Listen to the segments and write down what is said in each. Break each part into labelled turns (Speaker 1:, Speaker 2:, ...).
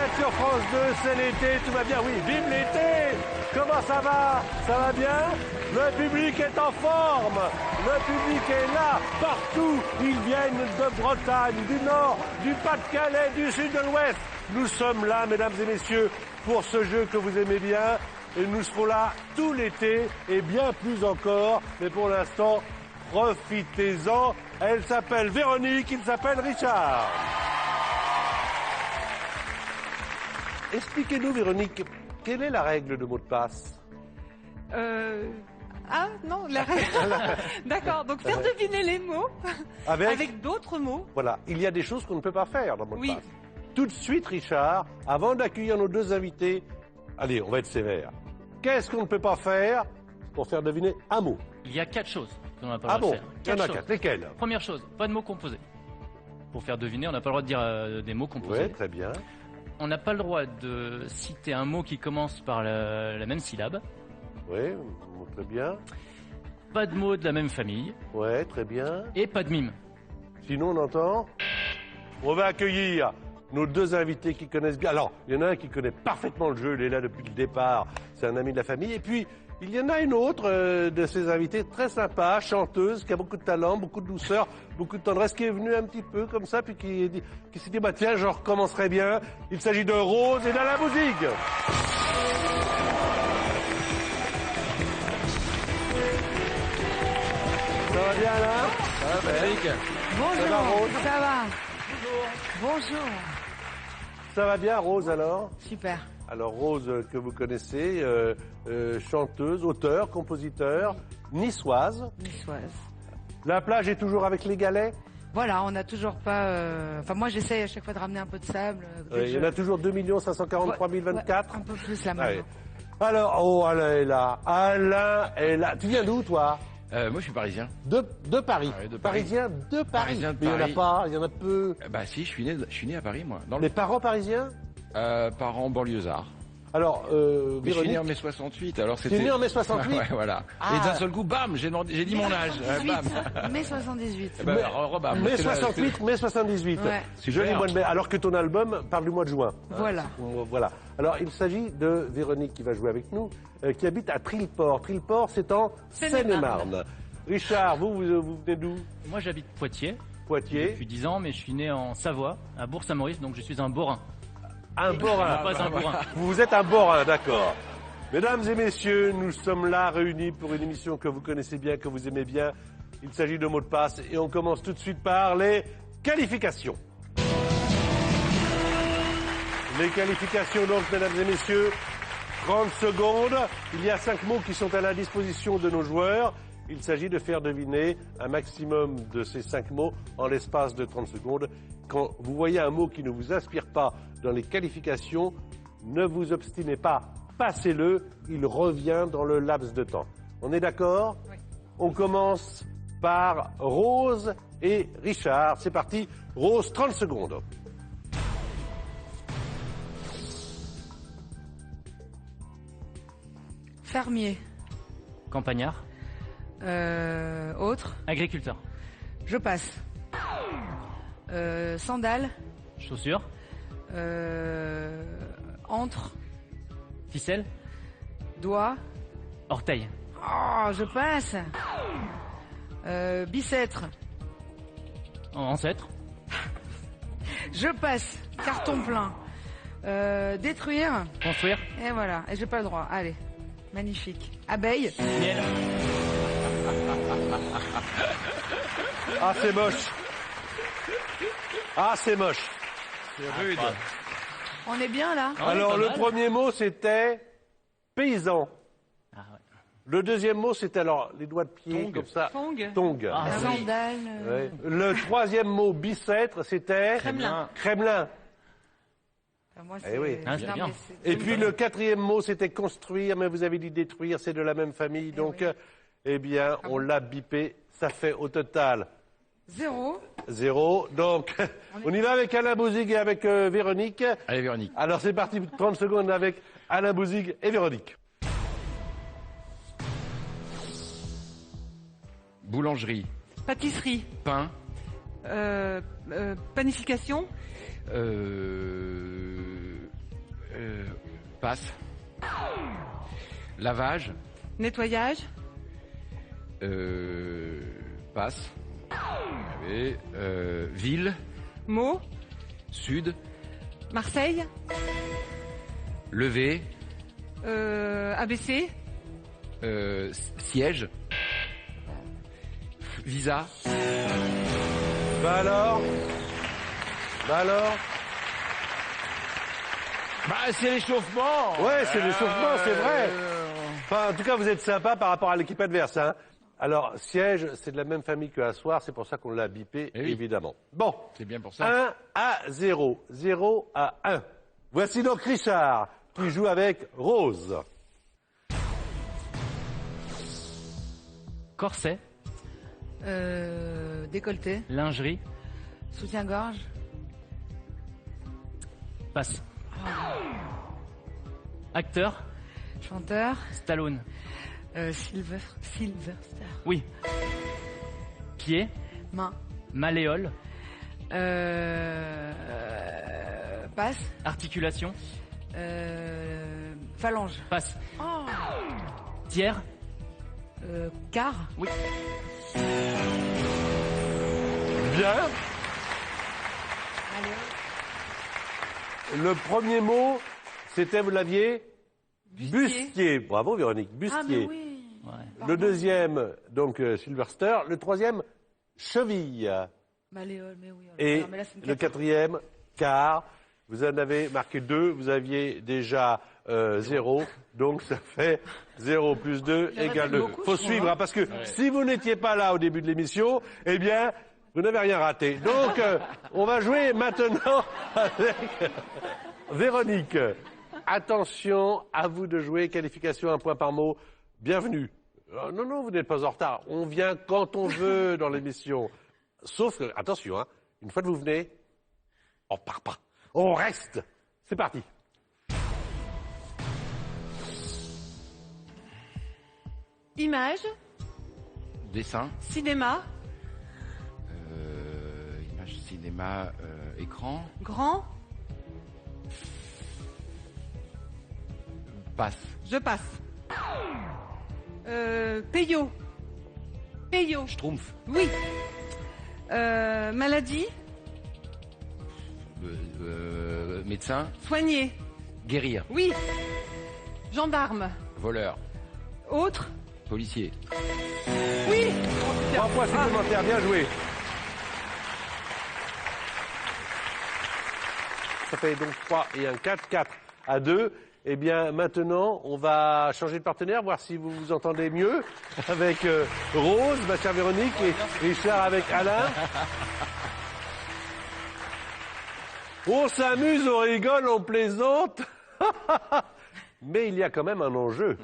Speaker 1: êtes sur France 2, c'est l'été, tout va bien. Oui, vive l'été! Comment ça va? Ça va bien? Le public est en forme. Le public est là, partout. Ils viennent de Bretagne, du Nord, du Pas-de-Calais, du Sud, de l'Ouest. Nous sommes là, mesdames et messieurs, pour ce jeu que vous aimez bien. Et nous serons là tout l'été et bien plus encore. Mais pour l'instant, profitez-en. Elle s'appelle Véronique, il s'appelle Richard. Expliquez-nous, Véronique, quelle est la règle de mot de passe?
Speaker 2: Ah non, la règle. D'accord, donc faire deviner les mots avec d'autres mots.
Speaker 1: Voilà, il y a des choses qu'on ne peut pas faire dans mot de
Speaker 2: Oui.
Speaker 1: passe. Tout de suite, Richard, avant d'accueillir nos deux invités, allez, on va être sévère. Qu'est-ce qu'on ne peut pas faire pour faire deviner un mot?
Speaker 3: Il y a 4 choses qu'on n'a pas
Speaker 1: Ah
Speaker 3: le droit
Speaker 1: bon,
Speaker 3: de faire.
Speaker 1: il y en a
Speaker 3: choses.
Speaker 1: 4. Lesquelles?
Speaker 3: Première chose, pas de mots composés. Pour faire deviner, on n'a pas le droit de dire des mots composés.
Speaker 1: Oui, très bien.
Speaker 3: On n'a pas le droit de citer un mot qui commence par la même syllabe.
Speaker 1: Oui, très bien.
Speaker 3: Pas de mots de la même famille.
Speaker 1: Oui, très bien.
Speaker 3: Et pas de mime.
Speaker 1: Sinon, on entend. On va accueillir nos deux invités qui connaissent bien. Alors, il y en a un qui connaît parfaitement le jeu, il est là depuis le départ, c'est un ami de la famille. Et puis, il y en a une autre de ces invités très sympa, chanteuse, qui a beaucoup de talent, beaucoup de douceur, beaucoup de tendresse, qui est venue un petit peu comme ça, puis qui s'est dit, bah tiens, je recommencerai bien. Il s'agit de Rose et d'Alain Bouzigues. Ça va bien, Alain? Ça va, Patrick?
Speaker 2: Bonjour.
Speaker 1: Ça va, Rose?
Speaker 2: Ça va. Bonjour.
Speaker 1: Ça va bien, Rose, alors?
Speaker 2: Super.
Speaker 1: Alors Rose, que vous connaissez, chanteuse, auteure, compositeur, niçoise.
Speaker 2: Niçoise.
Speaker 1: La plage est toujours avec les galets.
Speaker 2: Voilà, on n'a toujours pas. Enfin, moi, j'essaye à chaque fois de ramener un peu de sable.
Speaker 1: Il y en a toujours 2 543 024.
Speaker 2: Ouais, un peu plus là
Speaker 1: Allez.
Speaker 2: maintenant.
Speaker 1: Alors, oh, Alain est là. Alain est là. Tu viens d'où, toi?
Speaker 4: Moi, je suis parisien.
Speaker 1: De Paris.
Speaker 4: Ah oui, de Paris.
Speaker 1: Parisien de Paris.
Speaker 4: Parisien de
Speaker 1: Mais il n'y en a
Speaker 4: Paris.
Speaker 1: pas, il y en a peu.
Speaker 4: Bah si, je suis né à Paris, moi. Dans
Speaker 1: Les parents parisiens?
Speaker 4: parents banlieusards.
Speaker 1: Alors,
Speaker 4: Mais je suis né
Speaker 1: Véronique,
Speaker 4: en mai 68, alors
Speaker 1: tu
Speaker 4: c'était...
Speaker 1: es né en mai 68?
Speaker 4: Ouais, voilà.
Speaker 1: Ah.
Speaker 4: Et d'un seul coup, bam, j'ai dit mon âge. Bam.
Speaker 2: Mai 78.
Speaker 4: Eh ben, bam,
Speaker 1: mai
Speaker 4: c'est là,
Speaker 1: 68, mai 78.
Speaker 2: Ouais.
Speaker 1: C'est joli mois de mai. Alors que ton album parle du mois de juin.
Speaker 2: Voilà.
Speaker 1: Voilà. Alors, il s'agit de Véronique qui va jouer avec nous, qui habite à Trilleport. Trilleport, c'est en Seine-et-Marne. Richard, vous venez d'où?
Speaker 3: Moi, j'habite Poitiers.
Speaker 1: Poitiers.
Speaker 3: Depuis 10 ans, mais je suis né en Savoie, à Bourg-Saint-Maurice, donc je suis un Borin.
Speaker 1: Un borin.
Speaker 3: Pas un bourrin.
Speaker 1: Vous êtes un borin, d'accord. Mesdames et messieurs, nous sommes là réunis pour une émission que vous connaissez bien, que vous aimez bien. Il s'agit de mots de passe et on commence tout de suite par les qualifications. Les qualifications donc, mesdames et messieurs, 30 secondes. Il y a 5 mots qui sont à la disposition de nos joueurs. Il s'agit de faire deviner un maximum de ces 5 mots en l'espace de 30 secondes. Quand vous voyez un mot qui ne vous inspire pas dans les qualifications, ne vous obstinez pas, passez-le, il revient dans le laps de temps. On est d'accord?
Speaker 2: Oui.
Speaker 1: On commence par Rose et Richard. C'est parti, Rose, 30 secondes.
Speaker 2: Fermier.
Speaker 3: Campagnard.
Speaker 2: Autre.
Speaker 3: Agriculteur.
Speaker 2: Je passe. Sandales.
Speaker 3: Chaussures.
Speaker 2: Entre.
Speaker 3: Ficelle.
Speaker 2: Doigt.
Speaker 3: Orteil.
Speaker 2: Oh, je passe. Bicêtre.
Speaker 3: Ancêtre.
Speaker 2: Je passe. Carton plein. Détruire.
Speaker 3: Construire.
Speaker 2: Et voilà. Et j'ai pas le droit. Allez. Magnifique. Abeille.
Speaker 3: Miel.
Speaker 1: Ah, c'est moche. Ah, c'est moche.
Speaker 4: C'est rude.
Speaker 2: On est bien là.
Speaker 3: Ah,
Speaker 1: Alors,
Speaker 3: pas
Speaker 1: le
Speaker 3: mal.
Speaker 1: premier mot, c'était paysan.
Speaker 3: Ah, ouais.
Speaker 1: Le deuxième mot, c'était alors les doigts de pied
Speaker 4: Tong.
Speaker 1: comme ça.
Speaker 2: Tong.
Speaker 1: Tong.
Speaker 3: Ah, oui.
Speaker 2: Sandales.
Speaker 1: Ouais. Le troisième mot, bicêtre, c'était
Speaker 2: Kremlin.
Speaker 1: Kremlin.
Speaker 2: Moi,
Speaker 1: Eh oui.
Speaker 3: Ah, c'est
Speaker 2: non,
Speaker 3: bien.
Speaker 2: mais c'est-
Speaker 1: Et puis le quatrième mot, c'était construire, mais vous avez dit détruire, c'est de la même famille. Donc,
Speaker 2: oui.
Speaker 1: eh bien, on l'a bipé. Ça fait au total
Speaker 2: 0.
Speaker 1: 0. Donc, on y va avec Alain Bouzigues et avec Véronique.
Speaker 4: Allez, Véronique.
Speaker 1: Alors, c'est parti, 30 secondes avec Alain Bouzigues et Véronique.
Speaker 4: Boulangerie.
Speaker 5: Pâtisserie,
Speaker 4: Pain.
Speaker 5: panification,
Speaker 4: Passe. Lavage.
Speaker 2: Nettoyage.
Speaker 4: Passe. Et, ville.
Speaker 2: Mot.
Speaker 4: Sud.
Speaker 2: Marseille.
Speaker 4: Lever.
Speaker 2: ABC.
Speaker 4: Siège. Visa.
Speaker 1: Bah alors
Speaker 4: Bah, c'est l'échauffement.
Speaker 1: Ouais, c'est l'échauffement, c'est vrai. Enfin, en tout cas, vous êtes sympa par rapport à l'équipe adverse. Hein. Alors, siège, c'est de la même famille que asseoir, c'est pour ça qu'on l'a bipé,
Speaker 4: Eh oui.
Speaker 1: évidemment. Bon,
Speaker 4: C'est bien pour ça.
Speaker 1: 1-0, 0-1. Voici donc Richard, qui joue avec Rose.
Speaker 3: Corset,
Speaker 2: Décolleté.
Speaker 3: lingerie,
Speaker 2: Soutien-gorge.
Speaker 3: passe. Acteur,
Speaker 2: Chanteur.
Speaker 3: Stallone.
Speaker 2: Sylvester.
Speaker 3: Oui. Pied,
Speaker 2: Main.
Speaker 3: malléole,
Speaker 2: Passe.
Speaker 3: articulation,
Speaker 2: Phalange.
Speaker 3: passe.
Speaker 2: Oh.
Speaker 3: Tiers,
Speaker 2: Quart.
Speaker 3: oui.
Speaker 1: Bien.
Speaker 2: Allez.
Speaker 1: Le premier mot, c'était, vous l'aviez
Speaker 2: Bustier.
Speaker 1: Bustier. Bravo, Véronique.
Speaker 2: Ah, mais
Speaker 1: Bustier.
Speaker 2: oui.
Speaker 3: Ouais.
Speaker 1: Le deuxième, donc Sylvester. Le troisième, cheville.
Speaker 2: Malléole, mais oui.
Speaker 1: Et
Speaker 2: Non, mais là, c'est une
Speaker 1: le quatrième, quart. Vous en avez marqué 2. Vous aviez déjà 0. Donc ça fait 0 plus 2
Speaker 2: Il en a
Speaker 1: égale
Speaker 2: fait
Speaker 1: 2.
Speaker 2: beaucoup,
Speaker 1: Faut
Speaker 2: je crois,
Speaker 1: suivre,
Speaker 2: hein.
Speaker 1: hein, parce que si vous n'étiez pas là au début de l'émission, eh bien, vous n'avez rien raté. Donc, on va jouer maintenant avec Véronique. Attention, à vous de jouer. Qualification, 1 point par mot. Bienvenue. Non, non, vous n'êtes pas en retard. On vient quand on veut dans l'émission. Sauf que, attention, hein, une fois que vous venez, on part pas. On reste. C'est parti.
Speaker 2: Image.
Speaker 4: Dessin.
Speaker 2: Cinéma.
Speaker 4: Image, cinéma, écran.
Speaker 2: Grand.
Speaker 4: Passe.
Speaker 2: Je passe. Payot. Payot.
Speaker 4: Schtroumpf.
Speaker 2: Oui. Maladie.
Speaker 4: Médecin.
Speaker 2: Soigner.
Speaker 4: Guérir.
Speaker 2: Oui. Gendarme.
Speaker 4: Voleur.
Speaker 2: Autre.
Speaker 4: Policier.
Speaker 2: Oui.
Speaker 1: 3 points supplémentaires. Bien joué. Ça fait donc 3 et un 4. 4 à 2. Eh bien, maintenant, on va changer de partenaire, voir si vous vous entendez mieux avec Rose, ma chère Véronique, et Richard avec Alain. On s'amuse, on rigole, on plaisante. Mais il y a quand même un enjeu.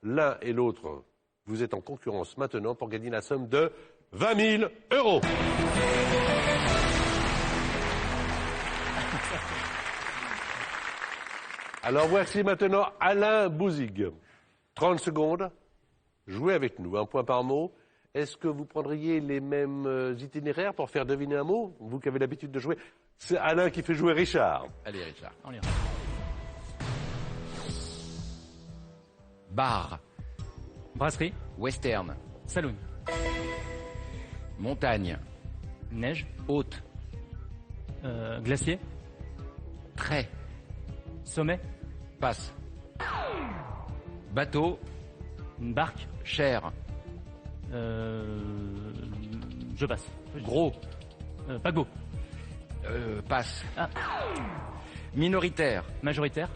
Speaker 1: L'un et l'autre, vous êtes en concurrence maintenant pour gagner la somme de 20 000 €. Alors voici maintenant Alain Bouzig. 30 secondes. Jouez avec nous, 1 point par mot. Est-ce que vous prendriez les mêmes itinéraires pour faire deviner un mot? Vous qui avez l'habitude de jouer. C'est Alain qui fait jouer Richard.
Speaker 4: Allez, Richard.
Speaker 3: On y va.
Speaker 4: Bar.
Speaker 3: Brasserie,
Speaker 4: Western.
Speaker 3: saloon,
Speaker 4: Montagne.
Speaker 3: neige,
Speaker 4: Haute.
Speaker 3: glacier,
Speaker 4: Trait.
Speaker 3: sommet,
Speaker 4: Passe. Bateau.
Speaker 3: une barque,
Speaker 4: Cher.
Speaker 3: je passe.
Speaker 4: Gros.
Speaker 3: Paquebot,
Speaker 4: Passe.
Speaker 3: Ah.
Speaker 4: Minoritaire.
Speaker 3: majoritaire,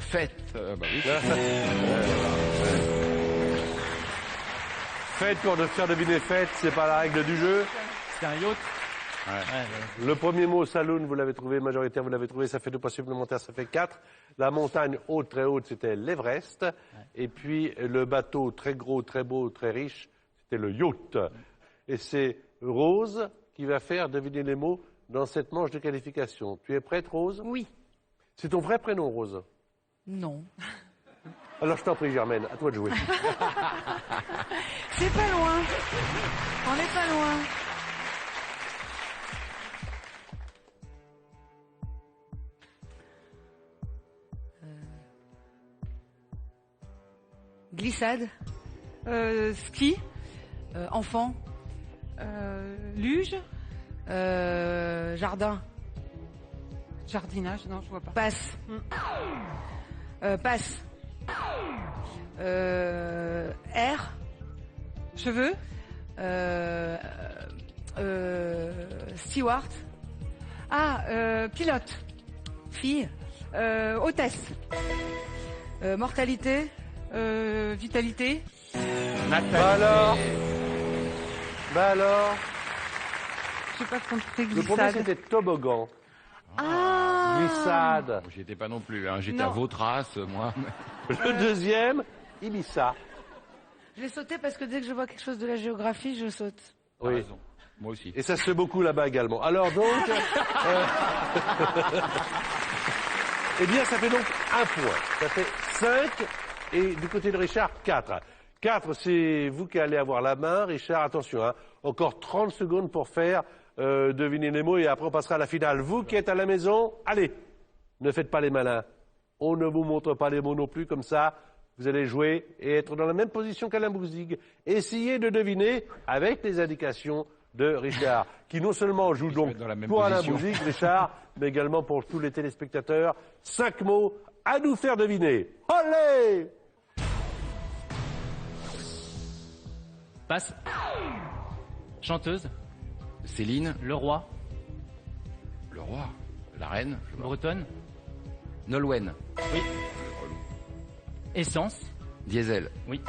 Speaker 4: Fête. Bah oui.
Speaker 1: Faites pour de faire deviner faites, c'est pas la règle du jeu.
Speaker 3: c'est un yacht.
Speaker 4: Ouais.
Speaker 3: Ouais,
Speaker 1: Le premier mot, saloon, vous l'avez trouvé, majoritaire, vous l'avez trouvé, ça fait 2 points supplémentaires, ça fait 4. La montagne haute, très haute, c'était l'Everest. Et puis le bateau très gros, très beau, très riche, c'était le yacht. Et c'est Rose qui va faire deviner les mots dans cette manche de qualification. Tu es prête, Rose?
Speaker 2: Oui.
Speaker 1: C'est ton vrai prénom, Rose?
Speaker 2: Non.
Speaker 1: Alors je t'en prie, Germaine, à toi de jouer.
Speaker 2: C'est pas loin. On n'est pas loin.
Speaker 5: Glissade.
Speaker 2: Ski.
Speaker 5: Enfant.
Speaker 2: Luge.
Speaker 5: Jardin.
Speaker 2: Jardinage, non, je vois pas.
Speaker 5: Passe. Passe. Air.
Speaker 2: Cheveux.
Speaker 5: Steward.
Speaker 2: Pilote.
Speaker 5: Fille.
Speaker 2: Hôtesse.
Speaker 5: Mortalité.
Speaker 2: Vitalité.
Speaker 1: Bah alors,
Speaker 2: Je sais pas ce qu'on fait
Speaker 1: le premier
Speaker 2: glissade.
Speaker 1: c'était toboggan. Glissade.
Speaker 4: J'y étais pas non plus, hein. J'étais
Speaker 2: Non.
Speaker 4: à Vautras, moi.
Speaker 1: Le deuxième, Ibiza.
Speaker 5: Je l'ai sauté parce que dès que je vois quelque chose de la géographie, je saute.
Speaker 4: T'as
Speaker 1: Oui.
Speaker 4: raison. Moi aussi.
Speaker 1: Et ça se fait beaucoup là-bas également. Alors donc, eh bien, ça fait donc 1 point. Ça fait 5 et du côté de Richard, 4. 4, c'est vous qui allez avoir la main. Richard, attention, hein, encore 30 secondes pour faire deviner les mots et après on passera à la finale. Vous qui êtes à la maison, allez, ne faites pas les malins. On ne vous montre pas les mots non plus, comme ça, vous allez jouer et être dans la même position qu'Alain Bouzig. Essayez de deviner avec les indications de Richard, qui non seulement joue
Speaker 4: Je
Speaker 1: donc
Speaker 4: vais être dans la même
Speaker 1: pour Alain
Speaker 4: position.
Speaker 1: Bouzig, Richard, mais également pour tous les téléspectateurs. 5 mots à nous faire deviner. Allez!
Speaker 3: Passe. Chanteuse.
Speaker 4: Céline,
Speaker 3: Le roi.
Speaker 4: le roi, la reine,
Speaker 3: Bretonne.
Speaker 4: Nolwenn,
Speaker 3: Essence.
Speaker 4: diesel,
Speaker 3: Oui.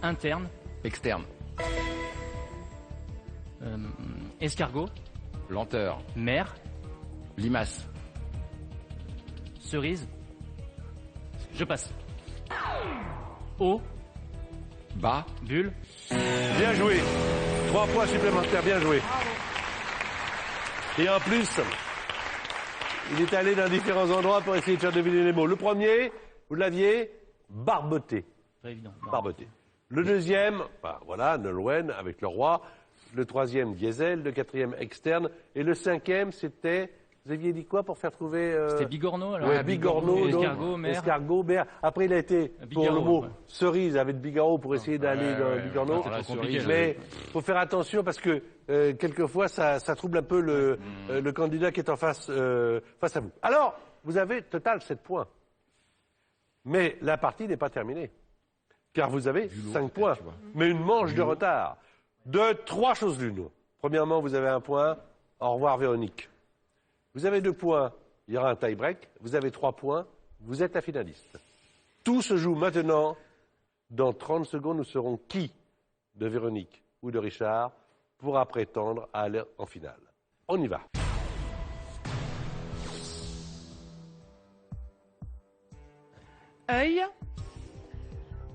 Speaker 3: Interne.
Speaker 4: externe,
Speaker 3: Escargot.
Speaker 4: lenteur,
Speaker 3: Mer.
Speaker 4: limace,
Speaker 3: Cerise. Je passe. Eau.
Speaker 4: bas,
Speaker 3: Bulle.
Speaker 1: Bien joué. 3 points supplémentaires, bien joué. Et en plus, il est allé dans différents endroits pour essayer de faire deviner les mots. Le premier, vous l'aviez, barboté.
Speaker 3: Très évident.
Speaker 1: Barboté. Le deuxième, bah, voilà, Nolwenn avec le roi. Le troisième, diesel. Le quatrième, externe. Et le cinquième, c'était, vous aviez dit quoi pour faire trouver...
Speaker 3: C'était Bigorneau alors.
Speaker 1: Ouais, Bigorneau, donc,
Speaker 3: Escargot, mer.
Speaker 1: escargot, mer. Après, il a été pour
Speaker 3: Bigaro,
Speaker 1: le mot
Speaker 3: ouais.
Speaker 1: cerise avec Bigaro pour essayer d'aller dans
Speaker 4: ouais,
Speaker 1: Bigorneau.
Speaker 4: ouais, c'est trop compliqué,
Speaker 1: Mais faut faire attention parce que quelquefois, ça trouble un peu le candidat qui est en face à vous. Alors, vous avez total 7 points. Mais la partie n'est pas terminée. Car vous avez 5 points.
Speaker 4: tu vois.
Speaker 1: Mais une manche de retard. De 3 choses l'une. Premièrement, vous avez 1 point. Au revoir, Véronique. Vous avez 2 points, il y aura un tie-break. Vous avez 3 points, vous êtes la finaliste. Tout se joue maintenant. Dans 30 secondes, nous saurons qui de Véronique ou de Richard pourra prétendre à aller en finale. On y va.
Speaker 2: Œil.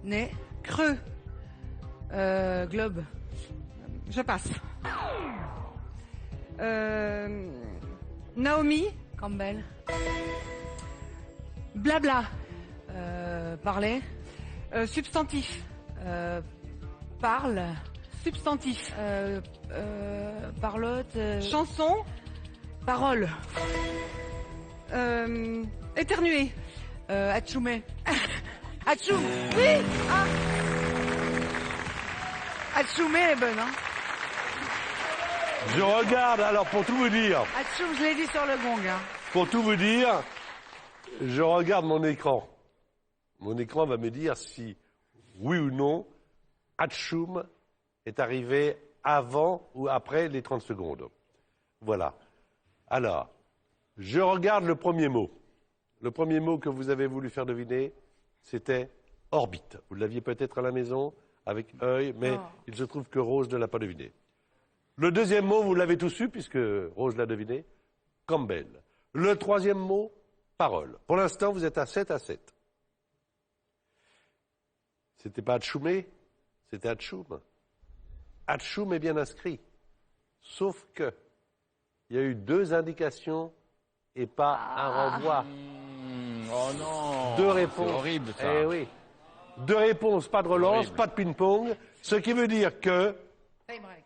Speaker 5: Nez.
Speaker 2: Creux.
Speaker 5: Globe.
Speaker 2: Je passe. Naomi.
Speaker 5: Campbell.
Speaker 2: Blabla.
Speaker 5: Parler.
Speaker 2: Substantif.
Speaker 5: Parle.
Speaker 2: Substantif.
Speaker 5: Parlotte.
Speaker 2: Chanson.
Speaker 5: Parole.
Speaker 2: Éternuer.
Speaker 5: Atchoumé. Atchoum. Oui. Atchoumé est bonne, hein.
Speaker 1: Je regarde, alors pour tout vous dire,
Speaker 5: Atchoum, je l'ai dit sur le gong, hein.
Speaker 1: pour tout vous dire, je regarde mon écran. Mon écran va me dire si, oui ou non, Atchoum est arrivé avant ou après les 30 secondes. Voilà. Alors, je regarde le premier mot. Le premier mot que vous avez voulu faire deviner, c'était orbite. Vous l'aviez peut-être à la maison avec œil, mais il se trouve que Rose ne l'a pas deviné. Le deuxième mot, vous l'avez tous su, puisque Rose l'a deviné, Campbell. Le troisième mot, parole. Pour l'instant, vous êtes à 7-7. C'était pas Atchoumé, c'était Atchoum. Atchoum est bien inscrit. Sauf que, il y a eu 2 indications et pas un renvoi.
Speaker 4: Oh non.
Speaker 1: 2 réponses.
Speaker 4: C'est horrible, ça.
Speaker 1: Eh oui. 2 réponses, pas de relance,
Speaker 4: Horrible.
Speaker 1: pas de ping-pong. Ce qui veut dire que
Speaker 5: Time break.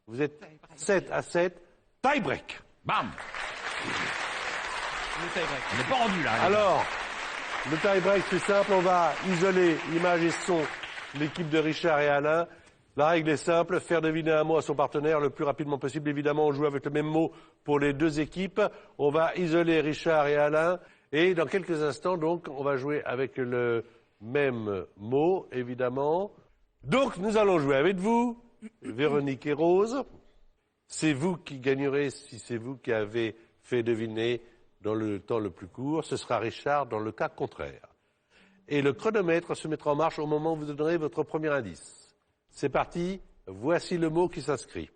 Speaker 1: vous êtes 7-7, tie-break.
Speaker 4: Bam. On n'est pas rendu là.
Speaker 1: Alors, Le tie-break, c'est simple, on va isoler image et son, l'équipe de Richard et Alain. La règle est simple, faire deviner un mot à son partenaire le plus rapidement possible. Évidemment, on joue avec le même mot pour les deux équipes. On va isoler Richard et Alain. Et dans quelques instants, donc, on va jouer avec le même mot, évidemment. Donc, nous allons jouer avec vous, Véronique et Rose. C'est vous qui gagnerez si c'est vous qui avez fait deviner dans le temps le plus court. Ce sera Richard dans le cas contraire. Et le chronomètre se mettra en marche au moment où vous donnerez votre premier indice. C'est parti, voici le mot qui s'inscrit.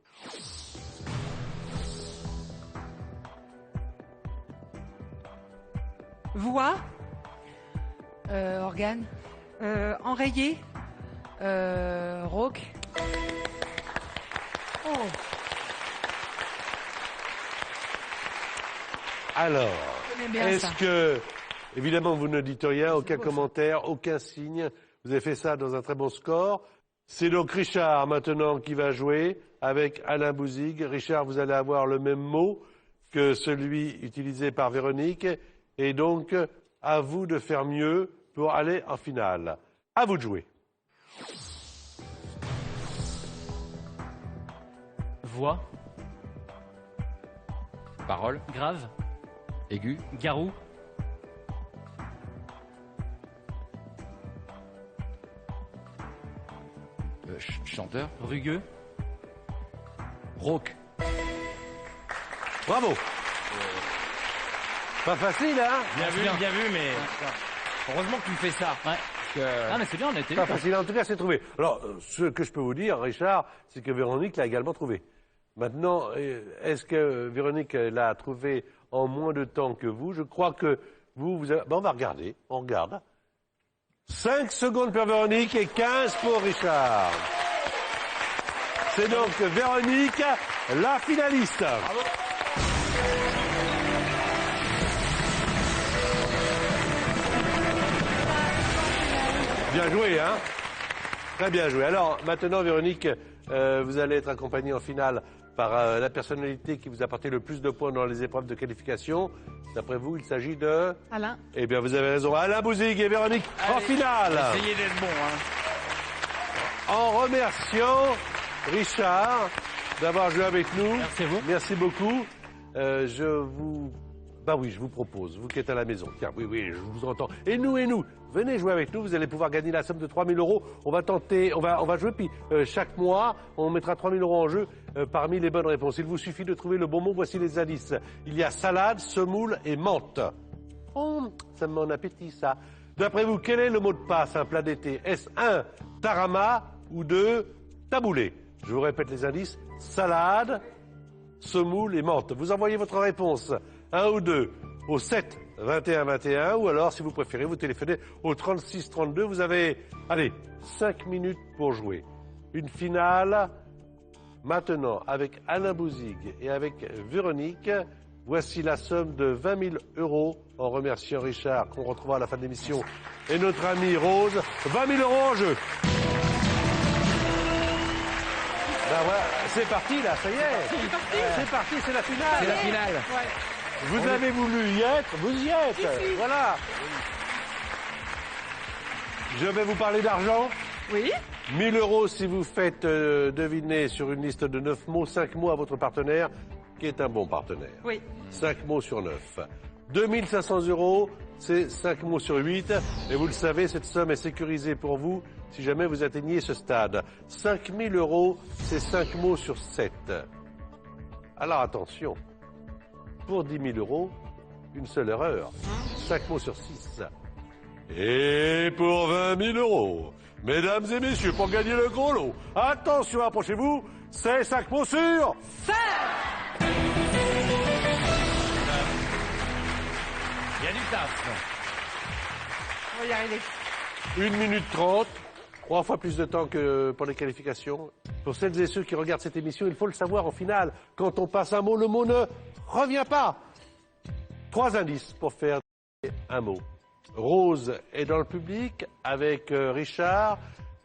Speaker 2: Voix.
Speaker 5: Organe.
Speaker 2: Enrayé.
Speaker 5: Rauque. Oh.
Speaker 1: Alors,
Speaker 5: est-ce
Speaker 1: que, évidemment, vous ne dites rien, aucun commentaire, aucun signe. Vous avez fait ça dans un très bon score. C'est donc Richard maintenant qui va jouer avec Alain Bouzigues. Richard, vous allez avoir le même mot que celui utilisé par Véronique. Et donc, à vous de faire mieux pour aller en finale. À vous de jouer.
Speaker 3: Voix.
Speaker 4: Parole.
Speaker 3: Grave.
Speaker 4: Aigu.
Speaker 3: Garou.
Speaker 4: Chanteur.
Speaker 3: Rugueux.
Speaker 4: Rauque.
Speaker 1: Bravo. Pas facile, hein?
Speaker 4: Bien vu, mais heureusement que tu fais ça.
Speaker 3: Ouais.
Speaker 4: Que...
Speaker 3: Ah mais c'est bien, on a été
Speaker 1: Pas
Speaker 3: vite.
Speaker 1: facile, en tout cas, c'est trouvé. Alors, ce que je peux vous dire, Richard, c'est que Véronique l'a également trouvé. Maintenant, est-ce que Véronique l'a trouvé en moins de temps que vous? Je crois que vous avez... Ben, on va regarder, on regarde. 5 secondes pour Véronique et 15 pour Richard. C'est donc Véronique, la finaliste.
Speaker 4: Bravo.
Speaker 1: Bien joué, hein? Très bien joué. Alors, maintenant, Véronique, vous allez être accompagnée en finale par la personnalité qui vous a apporté le plus de points dans les épreuves de qualification. D'après vous, il s'agit de...
Speaker 2: Alain.
Speaker 1: Eh bien, vous avez raison. Alain Bouzigues et Véronique en finale.
Speaker 4: Essayez d'être bon, hein.
Speaker 1: En remerciant Richard d'avoir joué avec nous.
Speaker 3: Merci à vous.
Speaker 1: Merci beaucoup. Je vous propose, vous qui êtes à la maison, tiens, oui, je vous entends. Et nous, venez jouer avec nous, vous allez pouvoir gagner la somme de 3 000 €. On va tenter, on va jouer, puis chaque mois, on mettra 3 000 € en jeu parmi les bonnes réponses. Il vous suffit de trouver le bon mot, voici les indices. Il y a salade, semoule et menthe. Oh, ça me met en appétit, ça. D'après vous, quel est le mot de passe, un plat d'été? Est-ce 1, tarama, ou 2, taboulé? Je vous répète les indices, salade, semoule et menthe. Vous envoyez votre réponse, 1 ou 2, au 7 21 21, ou alors, si vous préférez, vous téléphonez au 36 32. Vous avez, 5 minutes pour jouer. Une finale, maintenant, avec Alain Bouzigues et avec Véronique. Voici la somme de 20 000 € en remerciant Richard, qu'on retrouvera à la fin de l'émission, et notre amie Rose. 20 000 € en jeu. Ben voilà, c'est parti là, ça y est. C'est parti, c'est la finale.
Speaker 4: C'est la finale.
Speaker 2: Ouais.
Speaker 1: Vous avez voulu y être, vous y êtes.
Speaker 2: Si.
Speaker 1: Voilà. Je vais vous parler d'argent.
Speaker 2: Oui.
Speaker 1: 1 000 € si vous faites deviner sur une liste de 9 mots, 5 mots à votre partenaire, qui est un bon partenaire.
Speaker 2: Oui.
Speaker 1: 5 mots sur 9. 2 500 €, c'est 5 mots sur 8. Et vous le savez, cette somme est sécurisée pour vous si jamais vous atteignez ce stade. 5 000 €, c'est 5 mots sur 7. Alors attention, pour 10 000 €, une seule erreur. 5 mots sur 6. Et pour 20 000 €, mesdames et messieurs, pour gagner le gros lot, attention, approchez-vous, c'est 5 mots sur
Speaker 2: 5.
Speaker 4: Il y a du taf.
Speaker 2: On va y arriver.
Speaker 1: 1 minute 30, 3 fois plus de temps que pour les qualifications. Pour celles et ceux qui regardent cette émission, il faut le savoir en finale. Quand on passe un mot, le mot ne revient pas. 3 indices pour faire un mot. Rose est dans le public avec Richard,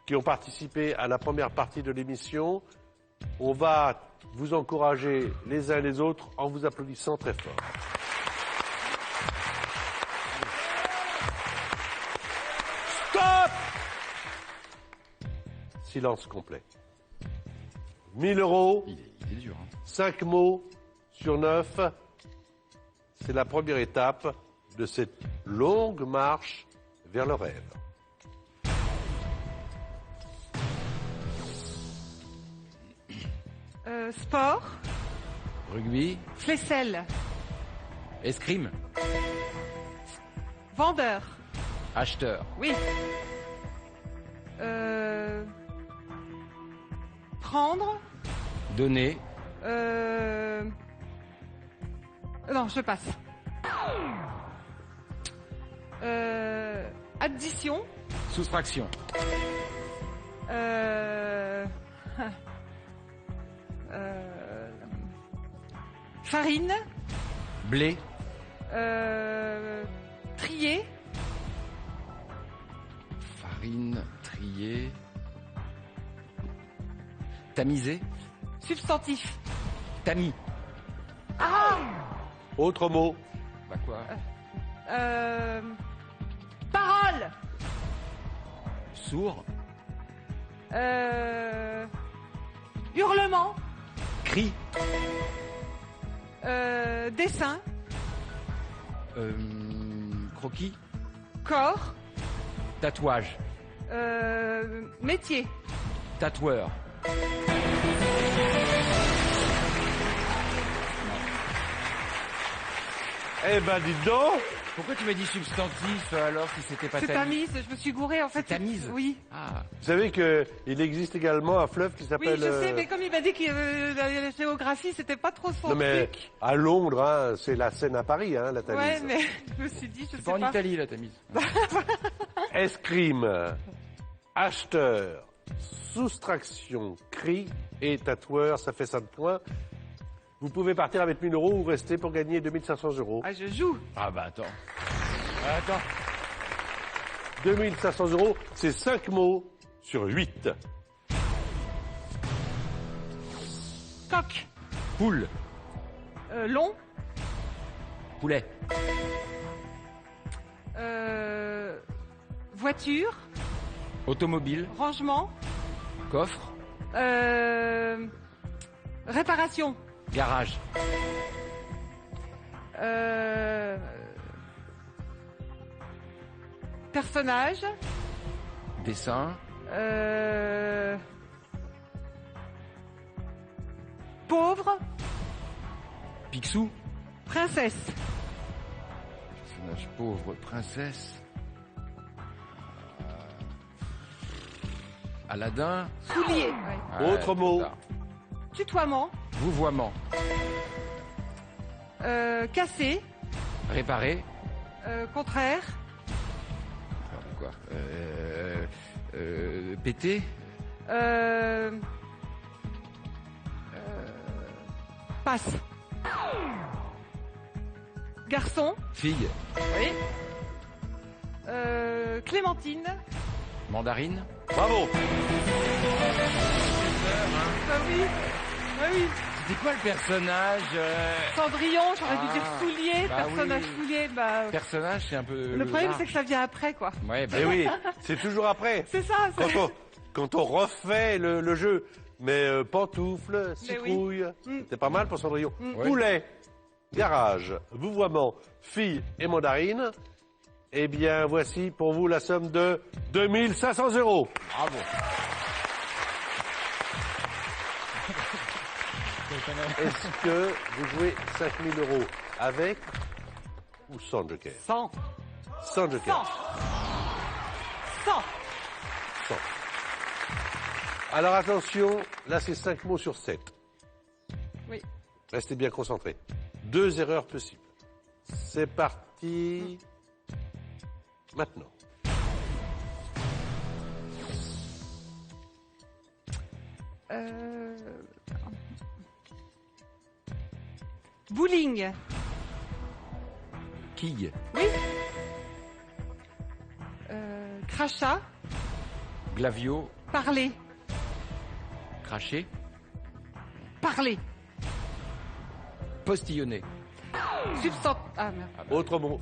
Speaker 1: qui ont participé à la première partie de l'émission. On va vous encourager les uns les autres en vous applaudissant très fort. silence complet. 1000 €,
Speaker 6: Il est dur. Hein.
Speaker 1: 5 mots sur 9. C'est la première étape de cette longue marche vers le rêve.
Speaker 2: Sport.
Speaker 6: Rugby,
Speaker 2: Flessel.
Speaker 6: escrime,
Speaker 2: Vendeur.
Speaker 6: acheteur,
Speaker 2: Oui. Prendre.
Speaker 6: donner,
Speaker 2: Non, je passe. Addition.
Speaker 6: soustraction,
Speaker 2: Farine.
Speaker 6: blé,
Speaker 2: Trier.
Speaker 6: farine, trier, tamiser,
Speaker 2: Substantif.
Speaker 6: tamis.
Speaker 1: Autre mot,
Speaker 6: Bah quoi
Speaker 2: Parole.
Speaker 6: Sourd,
Speaker 2: Hurlement.
Speaker 6: cri,
Speaker 2: Dessin.
Speaker 6: croquis,
Speaker 2: Corps.
Speaker 6: tatouage,
Speaker 2: Métier.
Speaker 6: tatoueur,
Speaker 1: eh ben dites donc,
Speaker 6: Pourquoi tu m'as dit substantif alors si c'était pas
Speaker 2: C'est
Speaker 6: tamis
Speaker 2: Tamise, je me suis gourée en fait.
Speaker 6: C'est Tamise
Speaker 2: Oui.
Speaker 6: Ah,
Speaker 1: vous savez qu'il existe également un fleuve qui
Speaker 2: Oui,
Speaker 1: s'appelle...
Speaker 2: je sais, mais comme il m'a dit que la géographie, c'était pas trop son
Speaker 1: Non mais
Speaker 2: truc.
Speaker 1: à Londres, hein, c'est la Seine à Paris, hein, la Tamise.
Speaker 2: Ouais, mais je me suis dit, je
Speaker 6: c'est
Speaker 2: sais
Speaker 6: pas en
Speaker 2: pas.
Speaker 6: Italie la tamise.
Speaker 1: Escrime, acheteur, soustraction, cri et tatoueur, ça fait 5 points. Vous pouvez partir avec 1000 € ou rester pour gagner 2500 €.
Speaker 2: Ah, je joue.
Speaker 6: Ah bah attends. Attends.
Speaker 1: 2500 €, c'est 5 mots sur 8.
Speaker 2: Coq.
Speaker 6: Poule,
Speaker 2: Long.
Speaker 6: poulet,
Speaker 2: Voiture.
Speaker 6: automobile,
Speaker 2: Rangement.
Speaker 6: coffre,
Speaker 2: Réparation.
Speaker 6: garage,
Speaker 2: Personnage.
Speaker 6: dessin,
Speaker 2: Pauvre.
Speaker 6: Picsou,
Speaker 2: Princesse.
Speaker 6: personnage pauvre, princesse, Aladdin,
Speaker 2: Soulier. Ouais.
Speaker 1: Autre mot.
Speaker 6: ça.
Speaker 2: Tutoiement.
Speaker 6: Vouvoiement,
Speaker 2: Cassé.
Speaker 6: réparer,
Speaker 2: Contraire.
Speaker 6: quoi, péter,
Speaker 2: Passe. Garçon.
Speaker 6: fille,
Speaker 2: Oui. Clémentine.
Speaker 6: mandarine,
Speaker 1: Bravo.
Speaker 2: Bah oui. Bah oui.
Speaker 6: c'était quoi le personnage
Speaker 2: Cendrillon, j'aurais dû dire soulier,
Speaker 6: bah
Speaker 2: personnage
Speaker 6: oui.
Speaker 2: soulier. Bah,
Speaker 6: Personnage, c'est un peu.
Speaker 2: le problème,
Speaker 6: large.
Speaker 2: c'est que ça vient après, quoi.
Speaker 6: Ouais, bah
Speaker 1: Eh oui, c'est toujours après.
Speaker 2: C'est ça. c'est-
Speaker 1: Quand on refait le jeu. Mais pantoufles,
Speaker 2: Mais oui.
Speaker 1: citrouille, c'est pas mal pour Cendrillon.
Speaker 6: Ouais.
Speaker 1: Poulet, garage, vouvoiement, fille et mandarine. Eh bien, voici pour vous la somme de 2500 €.
Speaker 6: Bravo.
Speaker 1: Est-ce que vous jouez 5000 € avec ou sans joker?
Speaker 2: 100.
Speaker 1: Sans joker.
Speaker 2: 100.
Speaker 1: 100. Alors attention, là c'est 5 mots sur 7.
Speaker 2: Oui.
Speaker 1: Restez bien concentrés. 2 erreurs possibles. C'est parti. Maintenant.
Speaker 2: Bowling.
Speaker 6: Quille,
Speaker 2: Oui. Crachat.
Speaker 6: glavio,
Speaker 2: Parler.
Speaker 6: cracher,
Speaker 2: Parler.
Speaker 6: postillonner,
Speaker 2: Ah merde.
Speaker 1: Autre mot.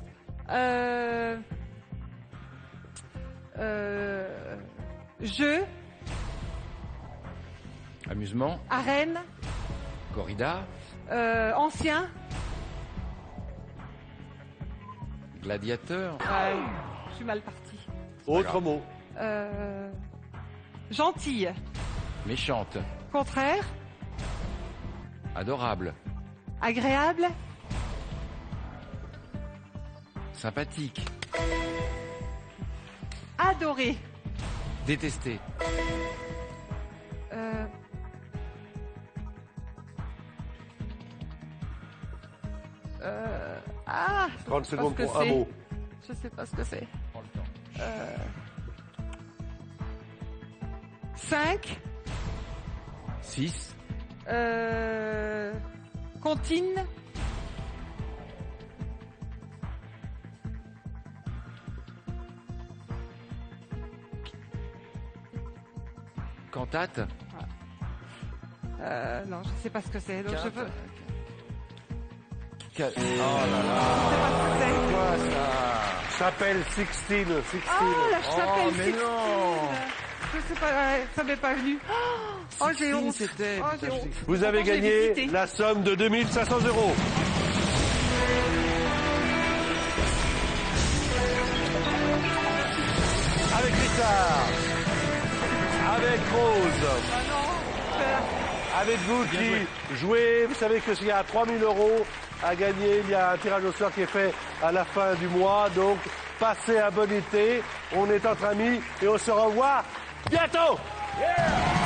Speaker 2: Je.
Speaker 6: Amusement.
Speaker 2: Arène.
Speaker 6: Corrida.
Speaker 2: Ancien.
Speaker 6: Gladiateur.
Speaker 2: Je suis mal partie.
Speaker 1: Autre mot.
Speaker 2: Gentille.
Speaker 6: Méchante.
Speaker 2: Contraire.
Speaker 6: Adorable.
Speaker 2: Agréable.
Speaker 6: Sympathique.
Speaker 2: Adoré.
Speaker 6: Détesté.
Speaker 2: Je
Speaker 1: 30
Speaker 2: sais pas
Speaker 1: secondes
Speaker 2: ce que
Speaker 1: pour un
Speaker 2: c'est.
Speaker 1: mot.
Speaker 2: Je sais pas ce que c'est.
Speaker 6: Prends le temps.
Speaker 2: 5.
Speaker 6: 6.
Speaker 2: Comptine.
Speaker 6: Cantate.
Speaker 2: Non, je sais pas ce que c'est. Donc je peux.
Speaker 6: Oh là là.
Speaker 2: Je sais pas ce que c'est.
Speaker 6: Quoi ça?
Speaker 1: Chapelle Sixtine.
Speaker 2: Oh, la chapelle
Speaker 6: mais
Speaker 2: Sixtine.
Speaker 6: non.
Speaker 2: Je sais pas, ça m'est pas venu. Oh, j'ai honte.
Speaker 6: C'était.
Speaker 2: Oh, j'ai honte.
Speaker 1: Vous avez
Speaker 2: Pourtant, j'ai
Speaker 1: gagné
Speaker 2: visité.
Speaker 1: la somme de 2500 €. Avec Richard, avec Rose, avec vous qui jouez, vous savez que s'il y a 3000 € à gagner, il y a un tirage au sort qui est fait à la fin du mois, donc passez un bon été, on est entre amis et on se revoit bientôt. Yeah!